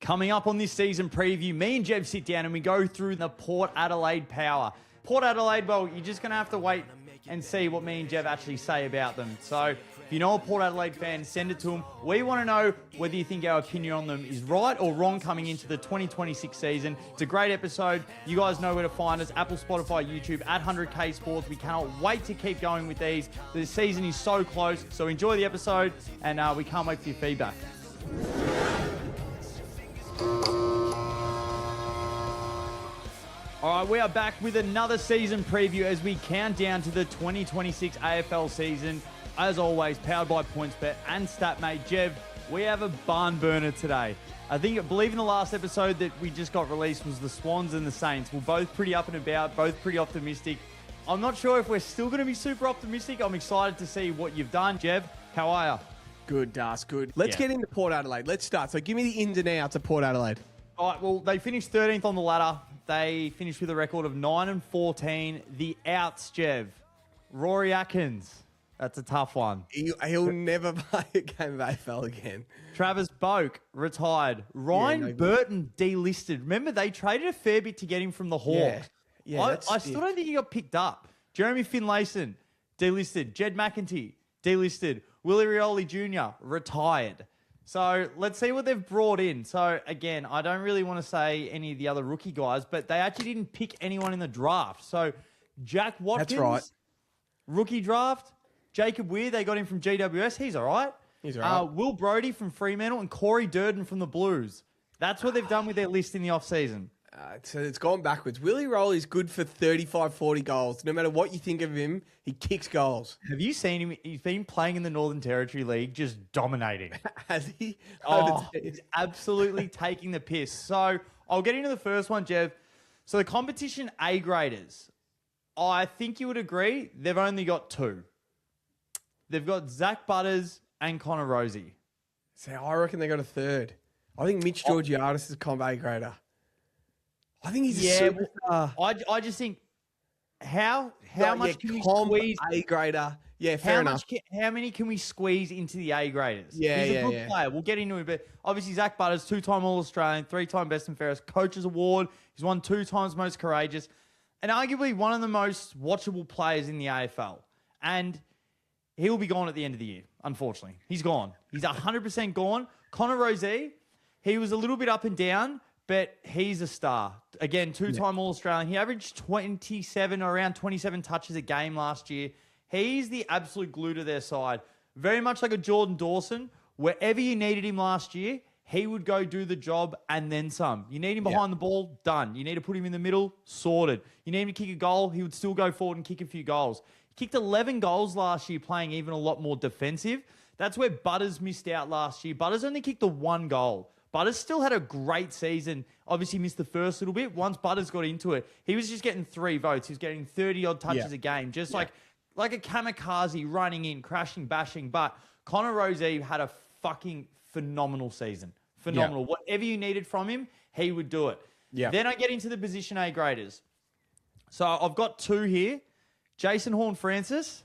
Coming up on this season preview, me and Jev sit down and we go through the Port Adelaide power. Port Adelaide, well, you're just going to have to wait and see what me and Jev actually say about them. So if you know a Port Adelaide fan, send it to them. We want to know whether you think our opinion on them is right or wrong coming into the 2026 season. It's a great episode. You guys know where to find us. Apple, Spotify, YouTube, at 100K Sports. We cannot wait to keep going with these. The season is so close. So enjoy the episode and we can't wait for your feedback. All right, we are back with another season preview as we count down to the 2026 AFL season. As always, powered by PointsBet and StatMate. Jev, we have a barn burner today. I believe in the last episode that we just got released was the Swans and the Saints. We're both pretty up and about, both pretty optimistic. I'm not sure if we're still going to be super optimistic. I'm excited to see what you've done. Jev, how are you? Good, Das, good. Let's get into Port Adelaide. Let's start. So give me the ins and outs of Port Adelaide. All right, well, they finished 13th on the ladder. They finished with a record of 9-14. The outs, Jev. Rory Atkins. That's a tough one. He'll never play a game of AFL again. Travis Boak, retired. Ryan Burton, delisted. Remember, they traded a fair bit to get him from the Hawks. I still don't think he got picked up. Jeremy Finlayson, delisted. Jed McEntee, delisted. Willie Rioli Jr., retired. So let's see what they've brought in. So again, I don't really want to say any of the other rookie guys, but they actually didn't pick anyone in the draft. So Jack Watkins, that's right. Rookie draft. Jacob Weir, they got him from GWS. He's all right. He's all right. Will Brodie from Fremantle and Corey Durden from the Blues. That's what they've done with their list in the offseason. So it's gone backwards. Willie Rioli is good for 35, 40 goals. No matter what you think of him, he kicks goals. Have you seen him? He's been playing in the Northern Territory League, just dominating. Has he? He's absolutely taking the piss. So I'll get into the first one, Jev. So the competition A graders, I think you would agree, they've only got two. They've got Zach Butters and Connor Rozee. So I reckon they got a third. I think Mitch Georgiadis is a comp A grader. I think he's a superstar. I just think how much can we squeeze A grader? Yeah, fair enough. How many can we squeeze into the A graders? Yeah, he's a good player. We'll get into it, but obviously Zach Butters, 2-time All-Australian, 3-time Best and Fairest, Coaches Award. He's won 2 times Most Courageous, and arguably one of the most watchable players in the AFL. And he'll be gone at the end of the year. Unfortunately, he's gone. He's 100% gone. Connor Rozee, he was a little bit up and down. But he's a star. Again, 2-time All-Australian. He averaged 27 or around 27 touches a game last year. He's the absolute glue to their side. Very much like a Jordan Dawson. Wherever you needed him last year, he would go do the job and then some. You need him behind the ball, done. You need to put him in the middle, sorted. You need him to kick a goal, he would still go forward and kick a few goals. He kicked 11 goals last year, playing even a lot more defensive. That's where Butters missed out last year. Butters only kicked the 1 goal. Butters still had a great season. Obviously missed the first little bit. Once Butters got into it, he was just getting 3 votes. He was getting 30-odd touches a game. Just like a kamikaze running in, crashing, bashing. But Connor Rozee had a fucking phenomenal season. Phenomenal. Yeah. Whatever you needed from him, he would do it. Yeah. Then I get into the position A graders. So I've got 2 here. Jason Horne-Francis.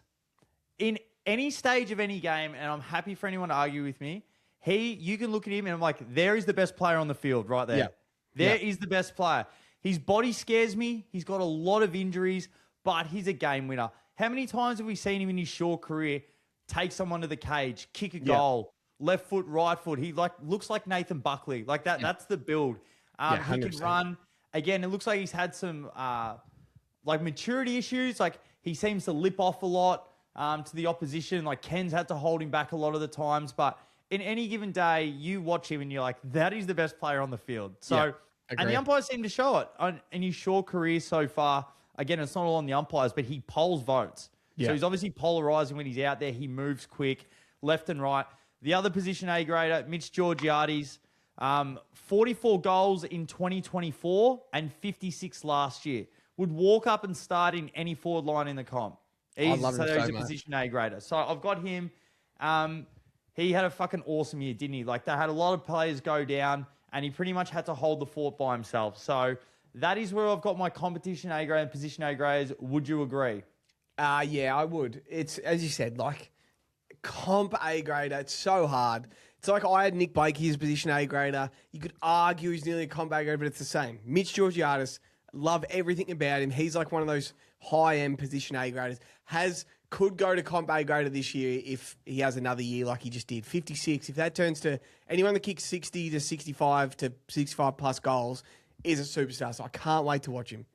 In any stage of any game, and I'm happy for anyone to argue with me, you can look at him and I'm like, there is the best player on the field right there. Yeah. There is the best player. His body scares me. He's got a lot of injuries, but he's a game winner. How many times have we seen him in his short career take someone to the cage, kick a goal, left foot, right foot? He looks like Nathan Buckley. Like that. That's the build. He can run. Again, it looks like he's had some maturity issues. Like he seems to lip off a lot to the opposition. Like Ken's had to hold him back a lot of the times, but in any given day, you watch him and you're like, that is the best player on the field. So, and the umpires seem to show it in his short career so far. Again, it's not all on the umpires, but he polls votes. Yeah. So he's obviously polarizing when he's out there. He moves quick, left and right. The other position A grader, Mitch Georgiadis, 44 goals in 2024 and 56 last year. Would walk up and start in any forward line in the comp. He's a position A grader. So I've got him. He had a fucking awesome year, didn't he? Like, they had a lot of players go down, and he pretty much had to hold the fort by himself. So that is where I've got my competition A grade and position A grades. Would you agree? Yeah, I would. It's, as you said, like, comp A grade, it's so hard. It's like I had Nick Blakey as position A grader. You could argue he's nearly a comp A grader, but it's the same. Mitch Georgiadis, love everything about him. He's like one of those high-end position A graders. Could go to comp A grader this year if he has another year like he just did. 56. If that turns to anyone that kicks 60 to 65 to 65 plus goals is a superstar. So I can't wait to watch him.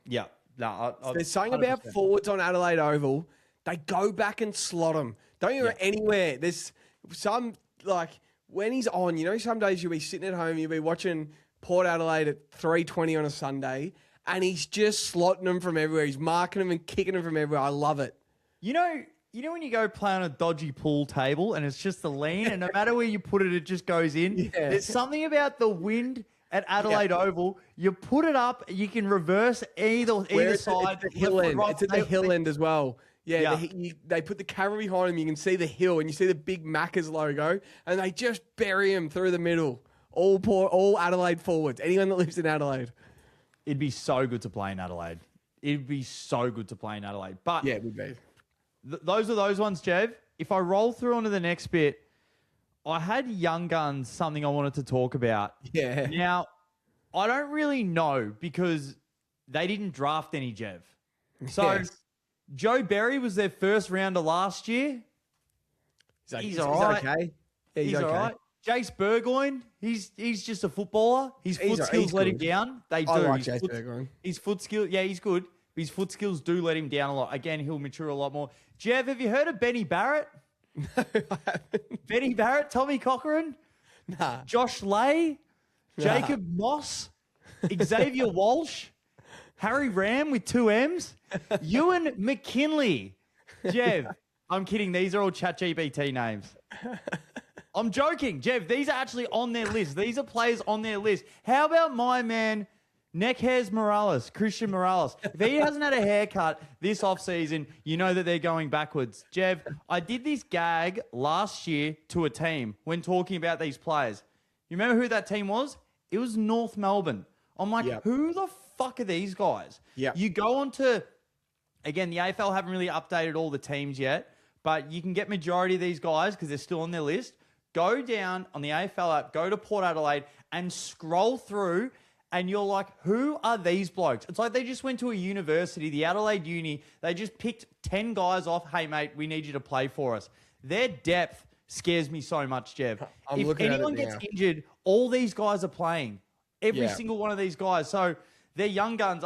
Yeah. No, There's something about forwards on Adelaide Oval. They go back and slot him. Don't you go anywhere. There's some, like, when he's on, some days you'll be sitting at home, you'll be watching Port Adelaide at 3:20 on a Sunday, and he's just slotting them from everywhere. He's marking them and kicking them from everywhere. I love it. You know when you go play on a dodgy pool table and it's just the lean, and no matter where you put it, it just goes in. Yeah. There's something about the wind at Adelaide Oval. You put it up, you can reverse either side. It's at the hill end. It's at the hill end as well. Yeah. They put the camera behind him. You can see the hill, and you see the big Macca's logo, and they just bury him through the middle. All Adelaide forwards. Anyone that lives in Adelaide. It'd be so good to play in Adelaide. It'd be so good to play in Adelaide. But yeah, it would be. Those are those ones, Jev. If I roll through onto the next bit, I had Young Guns, something I wanted to talk about. Yeah. Now, I don't really know because they didn't draft any, Jev. So, Joe Berry was their first rounder last year. He's all right. Okay. Yeah, he's okay. All right. Jace Burgoyne, he's just a footballer. His foot skills let him down. They do. I like Jace Burgoyne. His foot skill, he's good. His foot skills do let him down a lot. Again, he'll mature a lot more. Jev, have you heard of Benny Barrett? No, I haven't. Benny Barrett, Tommy Cochran, Nah. Josh Lay, Jacob Moss, Xavier Walsh, Harry Ram with 2 M's, Ewan McKinley. Jev, I'm kidding. These are all ChatGPT names. I'm joking. Jev, these are actually on their list. These are players on their list. How about my man, Neckhair's Morales, Christian Morales? If he hasn't had a haircut this offseason, you know that they're going backwards. Jev, I did this gag last year to a team when talking about these players. You remember who that team was? It was North Melbourne. I'm like, who the fuck are these guys? You go on to, again, the AFL haven't really updated all the teams yet, but you can get majority of these guys because they're still on their list. Go down on the AFL app, go to Port Adelaide and scroll through, and you're like, who are these blokes? It's like they just went to a university, the Adelaide Uni. They just picked 10 guys off. Hey, mate, we need you to play for us. Their depth scares me so much, Jev. If anyone gets injured, all these guys are playing. Every single one of these guys. So they're young guns.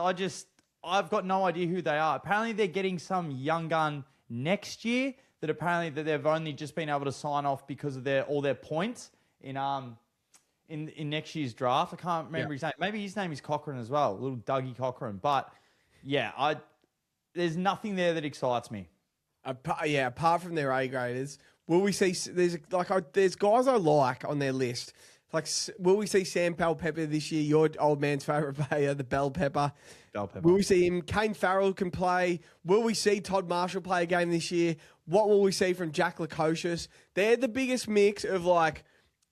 I've got no idea who they are. Apparently they're getting some young gun next year that apparently that they've only just been able to sign off because of all their points in next year's draft. I can't remember his name. Maybe his name is Cochran as well, little Dougie Cochran. But yeah, there's nothing there that excites me. Apart from their A graders, will we see? There's guys I like on their list. Like, will we see Sam Powell-Pepper this year? Your old man's favourite player, the Bell Pepper. Will we see him? Kane Farrell can play. Will we see Todd Marshall play a game this year? What will we see from Jack Lukosius? They're the biggest mix of, like,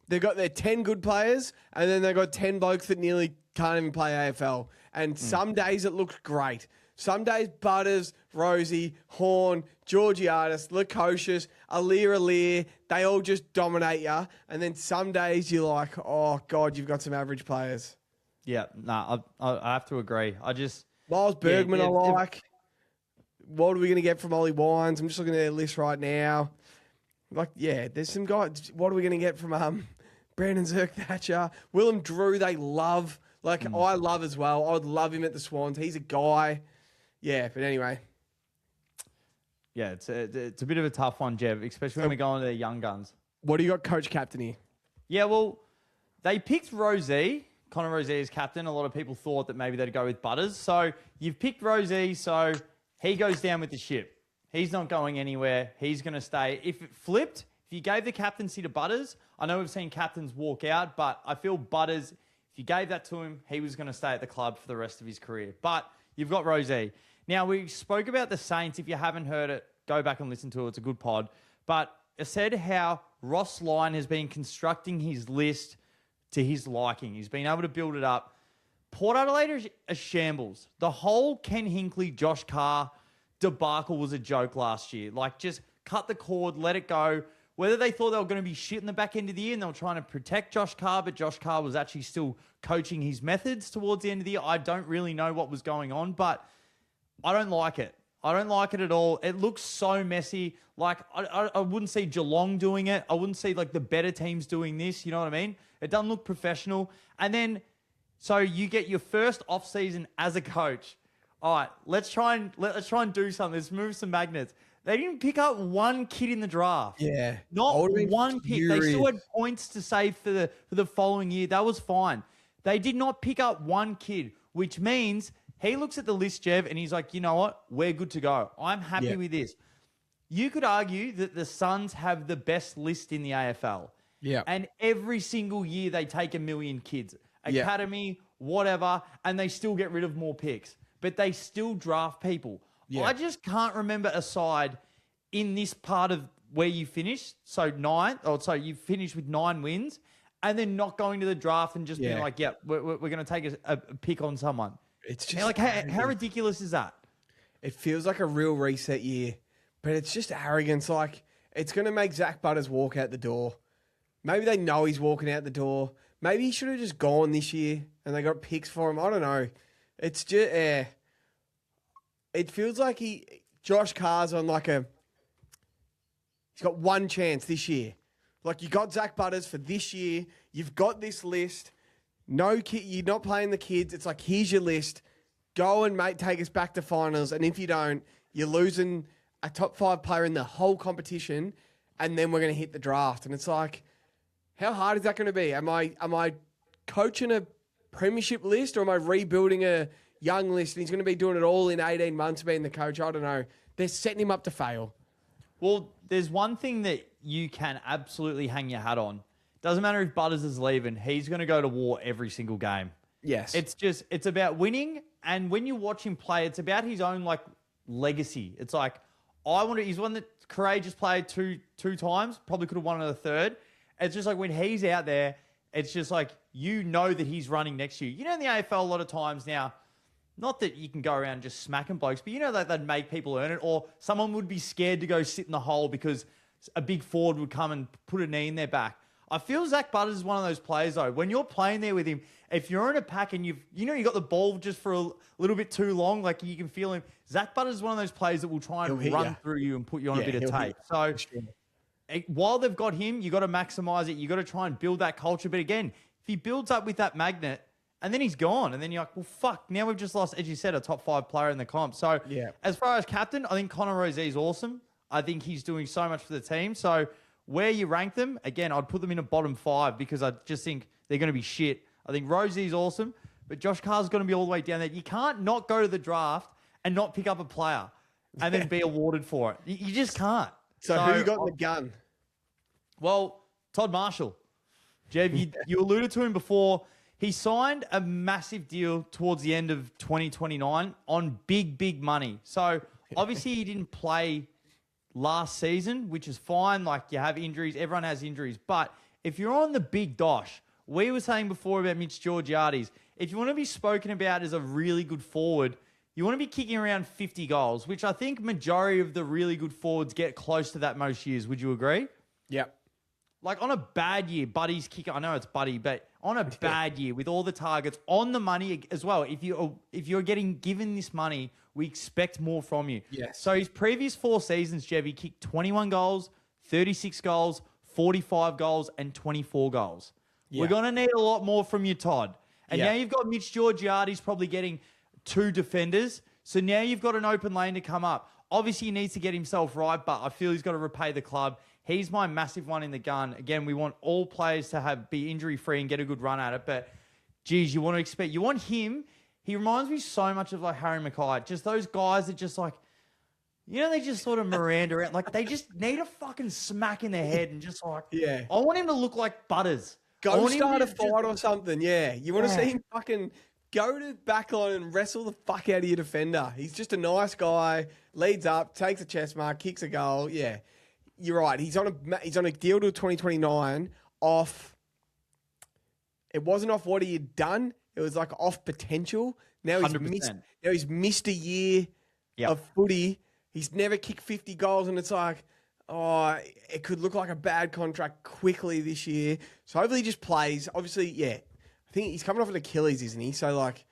they've got their 10 good players, and then they've got 10 blokes that nearly can't even play AFL. And some days it looks great. Some days Butters, Rosie, Horn, Georgiadis, Lukosius, Alir, they all just dominate you. And then some days you're like, oh, God, you've got some average players. Yeah, I have to agree. Miles Bergman I like. What are we going to get from Ollie Wines? I'm just looking at their list right now. Like, yeah, there's some guys. What are we going to get from Brandon Zerk-Thatcher? Willem Drew, they love. Like, I love as well. I would love him at the Swans. He's a guy. Yeah, but anyway. Yeah, it's a bit of a tough one, Jev, especially when we go on to the young guns. What do you got, Coach Captain here? Yeah, well, they picked Rosie, Connor Rosie as captain. A lot of people thought that maybe they'd go with Butters. So you've picked Rosie, so he goes down with the ship. He's not going anywhere. He's going to stay. If it flipped, if you gave the captaincy to Butters, I know we've seen captains walk out, but I feel Butters, if you gave that to him, he was going to stay at the club for the rest of his career. But you've got Rosie. Now, we spoke about the Saints. If you haven't heard it, go back and listen to it. It's a good pod. But I said how Ross Lyon has been constructing his list to his liking. He's been able to build it up. Port Adelaide are a shambles. The whole Ken Hinkley, Josh Carr debacle was a joke last year. Like, just cut the cord, let it go. Whether they thought they were going to be shit in the back end of the year and they were trying to protect Josh Carr, but Josh Carr was actually still coaching his methods towards the end of the year. I don't really know what was going on, but I don't like it. I don't like it at all. It looks so messy. Like, I wouldn't see Geelong doing it. I wouldn't see, like, the better teams doing this. You know what I mean? It doesn't look professional. And then, so you get your first off-season as a coach. All right, let's try and do something. Let's move some magnets. They didn't pick up one kid in the draft. Yeah. Not one pick. They still had points to save for the following year. That was fine. They did not pick up one kid, which means he looks at the list, Jev, and he's like, you know what? We're good to go. I'm happy with this. You could argue that the Suns have the best list in the AFL. Yeah. And every single year they take 1 million kids. Academy, whatever, and they still get rid of more picks. But they still draft people. Yeah. I just can't remember a side in this part of where you finished, so you finished with 9 wins, and then not going to the draft and just being like, we're going to take a pick on someone. It's just like, how ridiculous is that? It feels like a real reset year, but it's just arrogance. Like, it's going to make Zach Butters walk out the door. Maybe they know he's walking out the door. Maybe he should have just gone this year and they got picks for him. I don't know. It's just, it feels like Josh Carr's on he's got one chance this year. Like, you got Zach Butters for this year. You've got this list. No kid, you're not playing the kids. It's like, here's your list. Go and take us back to finals. And if you don't, you're losing a top 5 player in the whole competition. And then we're going to hit the draft. And it's like, how hard is that going to be? Am I coaching a premiership list, or am I rebuilding a young list? And he's going to be doing it all in 18 months being the coach. I don't know. They're setting him up to fail. Well, there's one thing that you can absolutely hang your hat on. Doesn't matter if Butters is leaving. He's going to go to war every single game. Yes. It's about winning. And when you watch him play, it's about his own, legacy. It's like, he's one that courageous played two times, probably could have won it a third. It's just like when he's out there, it's just like, you know that he's running next to you. You know, in the AFL, a lot of times now, not that you can go around just smacking blokes, but you know that they'd make people earn it, or someone would be scared to go sit in the hole because a big forward would come and put a knee in their back. I feel Zach Butters is one of those players, though. When you're playing there with him, if you're in a pack and you got the ball just for a little bit too long, like you can feel him. Zach Butters is one of those players that will try and run through you and put you on a bit of tape. So while they've got him, you got to maximize it. You got to try and build that culture. But again, if he builds up with that magnet and then he's gone, and then you're like, well, fuck, now we've just lost, as you said, a top 5 player in the comp. So as far as captain, I think Connor Rozee is awesome. I think he's doing so much for the team. So where you rank them, again, I'd put them in a bottom 5 because I just think they're going to be shit. I think Rozee's awesome, but Josh Carr's going to be all the way down there. You can't not go to the draft and not pick up a player and then be awarded for it. You just can't. So who you got in the gun? Well, Todd Marshall. Jev, you alluded to him before. He signed a massive deal towards the end of 2029 on big, big money. So obviously he didn't play last season, which is fine. Like, you have injuries. Everyone has injuries. But if you're on the big dosh, we were saying before about Mitch Georgiades, if you want to be spoken about as a really good forward, you want to be kicking around 50 goals, which I think majority of the really good forwards get close to that most years. Would you agree? Yep. Like, on a bad year, Buddy's kicking. I know it's Buddy, but on a bad year with all the targets, on the money as well, if you're getting given this money, we expect more from you. Yes. So his previous 4 seasons, Jev, he kicked 21 goals, 36 goals, 45 goals, and 24 goals. Yeah. We're going to need a lot more from you, Todd. And now you've got Mitch Georgiades probably getting 2 defenders. So now you've got an open lane to come up. Obviously, he needs to get himself right, but I feel he's got to repay the club. He's my massive one in the gun. Again, we want all players to be injury-free and get a good run at it. But, geez, you want him. He reminds me so much of, Harry Mackay. Just those guys that just, they just sort of Miranda around. Like, they just need a fucking smack in their head and just, I want him to look like Butters. Go start a fight or something, You want to see him fucking go to backline and wrestle the fuck out of your defender. He's just a nice guy, leads up, takes a chest mark, kicks a goal. Yeah. You're right. He's on a deal to 2029 off. It wasn't off what he had done. It was off potential. Now he's missed a year of footy. He's never kicked 50 goals, and it's like, Oh, it could look like a bad contract quickly this year. So hopefully he just plays. Obviously, yeah. I think he's coming off an Achilles, isn't he? So, like,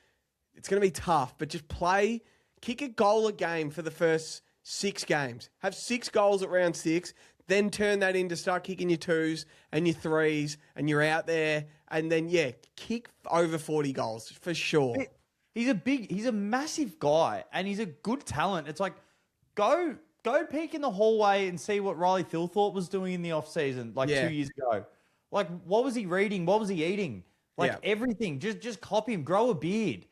it's going to be tough. But just play, kick a goal a game for the first 6 games. Have 6 goals at round 6. Then turn that into start kicking your 2s and your 3s. And you're out there. And then, yeah, kick over 40 goals for sure. He's a massive guy. And he's a good talent. It's like, go peek in the hallway and see what Riley Thilthorpe was doing in the off-season, 2 years ago. Like, what was he reading? What was he eating? Everything. Just copy him. Grow a beard.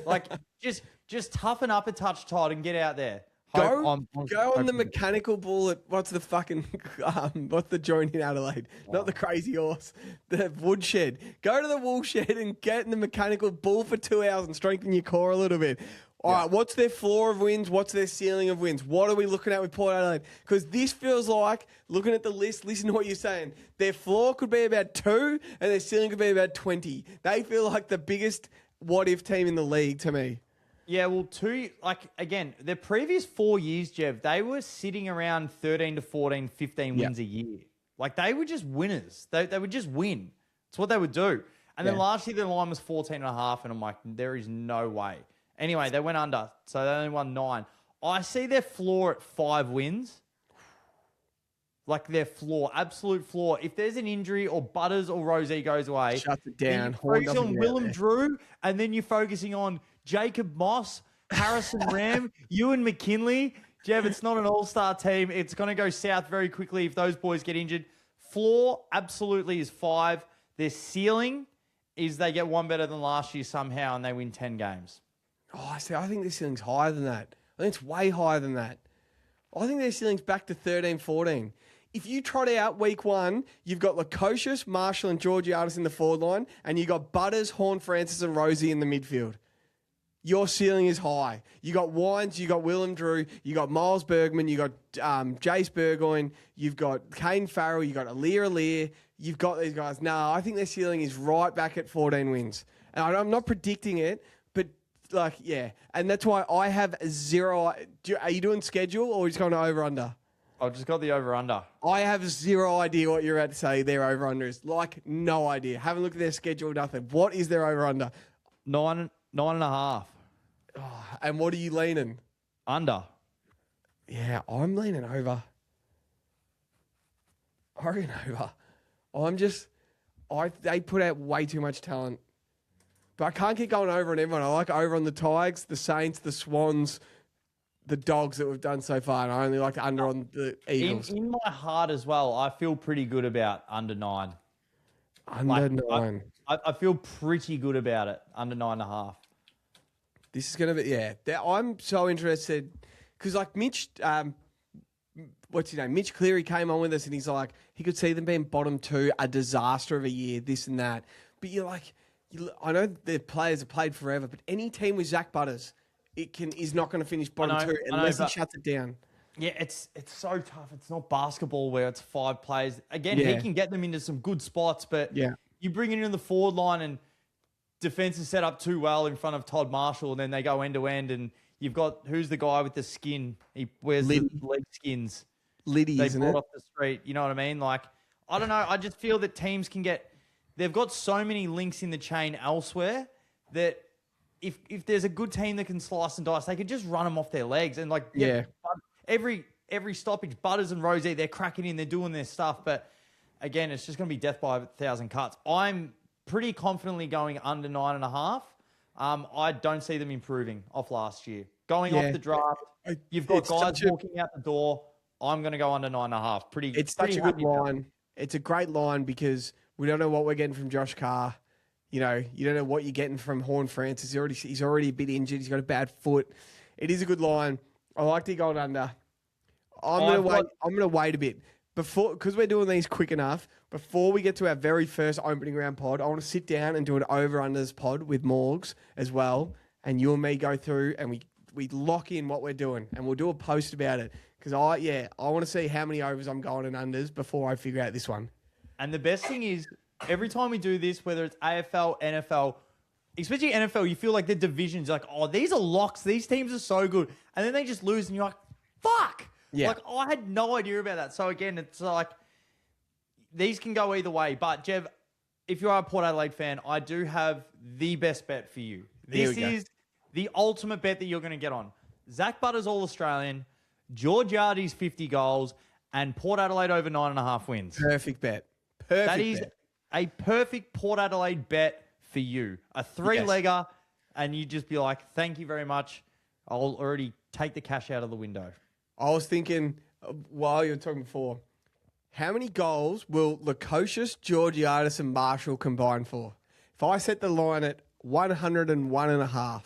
Like, just toughen up a touch, Todd, and get out there. Go on the mechanical bull at what's the joint in Adelaide? Not the Crazy Horse, the woodshed. Go to the wool shed and get in the mechanical bull for 2 hours and strengthen your core a little bit. All right, what's their floor of wins? What's their ceiling of wins? What are we looking at with Port Adelaide? Because this feels like, looking at the list, listen to what you're saying. Their floor could be about 2 and their ceiling could be about 20. They feel like the biggest what-if team in the league to me. Yeah, well, their previous 4 years, Jev, they were sitting around 13 to 14, 15 wins a year. Like, they were just winners. They would just win. It's what they would do. And then last year, their line was 14.5, and I'm like, there is no way. Anyway, they went under, so they only won 9. I see their floor at 5 wins. Like, their floor, absolute floor. If there's an injury or Butters or Rosie goes away, shuts it down. Focus on Willem Drew, and then you're focusing on Jacob Moss, Harrison Ram, Ewan McKinley. Jev, it's not an all-star team. It's going to go south very quickly if those boys get injured. Floor absolutely is 5. Their ceiling is they get one better than last year somehow, and they win 10 games. Oh, I think their ceiling's higher than that. I think it's way higher than that. I think their ceiling's back to 13, 14. If you trot out week 1, you've got Lukosius, Marshall, and Georgiadis in the forward line, and you've got Butters, Horn, Francis, and Rosie in the midfield. Your ceiling is high. You got Wines, you got Willem Drew, you got Miles Bergman, you got Jace Burgoyne, you've got Kane Farrell, you got Alir. You've got these guys. No, I think their ceiling is right back at 14 wins. And I'm not predicting it, but and that's why I have 0. Are you doing schedule or are you just going to over under? I've just got the over under. I have 0 idea what you're about to say their over under is. Like, no idea. Haven't looked at their schedule, nothing. What is their over under? 9.5. Oh, and what are you leaning? Under. Yeah, I'm leaning over. I reckon over. They put out way too much talent. But I can't keep going over on everyone. I like over on the Tigers, the Saints, the Swans, the Dogs that we've done so far. And I only like under on the Eagles. In my heart as well, I feel pretty good about under 9. Under 9. I feel pretty good about it. Under 9.5. This is going to be, I'm so interested because, like, Mitch, what's his name? Mitch Cleary came on with us and he's like, he could see them being bottom 2, a disaster of a year, this and that. But you're like, I know the players have played forever, but any team with Zach Butters is not going to finish bottom 2 unless he shuts it down. Yeah, it's so tough. It's not basketball where it's 5 players. Again, he can get them into some good spots, but you bring it in the forward line and defense is set up too well in front of Todd Marshall, and then they go end to end, and you've got who's the guy with the skin? He wears the leg skins. Liddy, isn't it? They brought off the street. You know what I mean? Like, I don't know. I just feel that teams can get. They've got so many links in the chain elsewhere that if there's a good team that can slice and dice, they could just run them off their legs and every stoppage, Butters and Rosie, they're cracking in, they're doing their stuff, but again, it's just going to be death by 1,000 cuts. I'm pretty confidently going under 9.5. I don't see them improving off last year. Going off the draft, you've got guys walking out the door. I'm going to go under 9.5. It's such a good line. It's a great line because we don't know what we're getting from Josh Carr. You know, you don't know what you're getting from Horn Francis. He's already a bit injured. He's got a bad foot. It is a good line. I like to go under. I'm going to wait a bit because we're doing these quick enough. Before we get to our very first opening round pod, I want to sit down and do an over-unders pod with Morgs as well, and you and me go through and we lock in what we're doing, and we'll do a post about it because I want to see how many overs I'm going and unders before I figure out this one. And the best thing is, every time we do this, whether it's AFL, NFL, especially NFL, you feel like the divisions, like, oh, these are locks. These teams are so good. And then they just lose and you're like, fuck. Yeah. Like, I had no idea about that. So, again, it's like, these can go either way. But, Jev, if you are a Port Adelaide fan, I do have the best bet for you. This is the ultimate bet that you're going to get on. Zach Butters All-Australian, George Yardy's 50 goals, and Port Adelaide over 9.5 wins. Perfect bet. That is a perfect Port Adelaide bet for you. A 3-legger, and you just be like, thank you very much. I'll already take the cash out of the window. I was thinking, while you were talking before, how many goals will Lukosius, Georgiadis, and Marshall combine for? If I set the line at 101.5.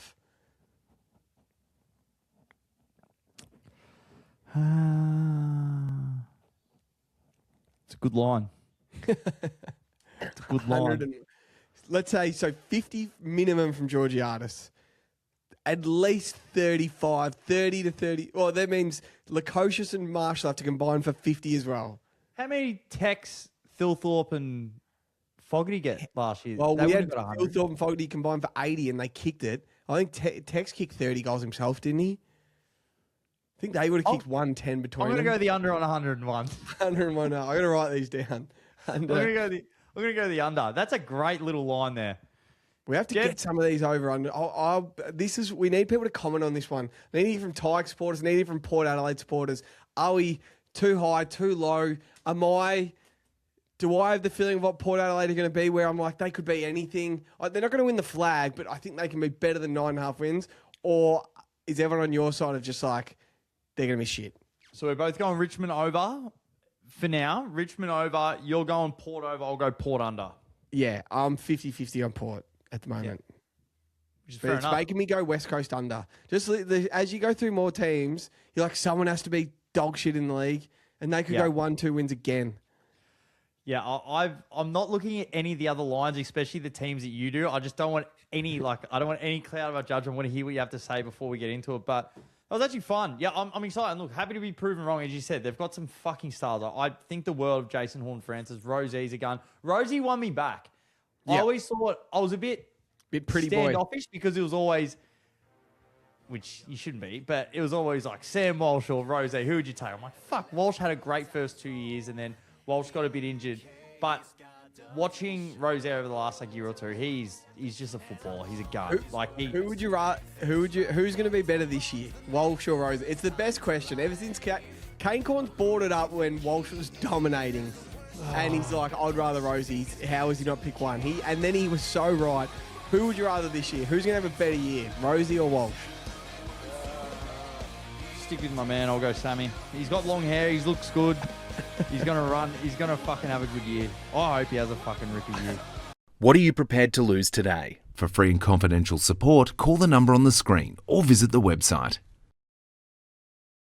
It's a good line. It's a good line. Let's say, 50 minimum from Georgiadis. At least 35, 30 to 30. Well, that means Lukosius and Marshall have to combine for 50 as well. How many Tex, Thilthorpe, and Fogarty get last year? Well, we had Thilthorpe and Fogarty combined for 80 and they kicked it. I think Tex kicked 30 goals himself, didn't he? I think they would have kicked 110 between them. I'm going to go the under on 101. 101. No, I'm going to write these down. I'm going to go the under. That's a great little line there. We have to get some of these over. We need people to comment on this one. We need it from Tigers supporters. We need it from Port Adelaide supporters. Are we too high, too low? Do I have the feeling of what Port Adelaide are going to be where I'm like, they could be anything? They're not going to win the flag, but I think they can be better than 9.5 wins. Or is everyone on your side of just like, they're going to be shit? So we're both going Richmond over for now. Richmond over. You're going Port over. I'll go Port under. Yeah, I'm 50-50 on Port at the moment. Yeah. But it's making me go West Coast under. Just as you go through more teams, you're like, someone has to be dog shit in the league, and they could go 1-2 wins again. Yeah, I'm not looking at any of the other lines, especially the teams that you do. I just don't want any I don't want any cloud of our judgment. I want to hear what you have to say before we get into it. But that was actually fun. Yeah, I'm excited. And look, happy to be proven wrong. As you said, they've got some fucking stars. I think the world of Jason Horne-Francis. Rosie's a gun. Rosie won me back. Yep. I always thought I was a bit pretty standoffish because it was always, which you shouldn't be, but it was always like Sam Walsh or Rose. Who would you take? I'm like, fuck. Walsh had a great first 2 years, and then Walsh got a bit injured. But watching Rose over the last year or two, he's just a footballer. He's a gun. Who's going to be better this year, Walsh or Rose? It's the best question ever since Kane Corns brought it up when Walsh was dominating. And he's like, I'd rather Rosie. How has he not picked one? And then he was so right. Who would you rather this year? Who's going to have a better year, Rosie or Walsh? Stick with my man. I'll go Sammy. He's got long hair. He looks good. He's going to run. He's going to fucking have a good year. I hope he has a fucking ripper year. What are you prepared to lose today? For free and confidential support, call the number on the screen or visit the website.